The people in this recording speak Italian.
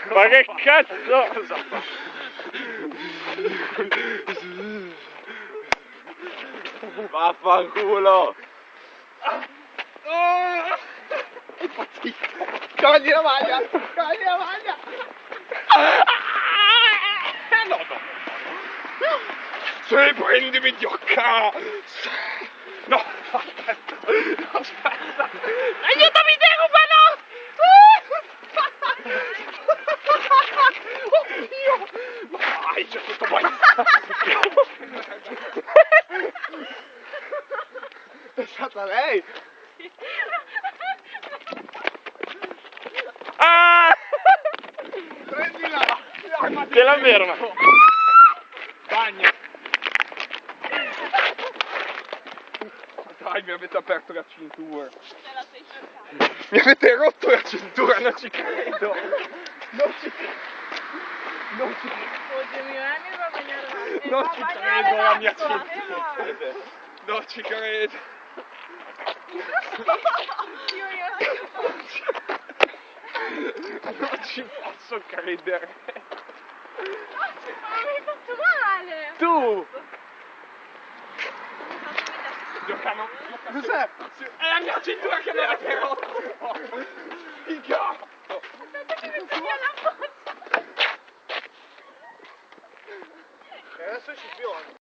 Ma che cazzo? Cosa fa? Vaffanculo! Togli la maglia! Togli la maglia! No, no! Se prendimi Dio-ca! No, aspetta! Aspetta! Aiutami, derubalo! Io! Ma dai, c'è tutto bagnato! È stata lei! Ah! Prendila! Te la ferma! Bagna! Dai, mi avete aperto la cintura! Te la sei cercata. Mi avete rotto la cintura, non ci credo! Non ci credo! Non ci credo! Oddio mio, mi va a bagnare l'acqua. Non Va a ci bagnare credo la mia l'acqua. cintura! Non ci credo! Non ci posso credere! Ma mi hai fatto male. Tu! Giocano! Cos'è? È la mia cintura che mi avete rotto! Il gatto! Aspetta che metto via la foto. E adesso ci piove!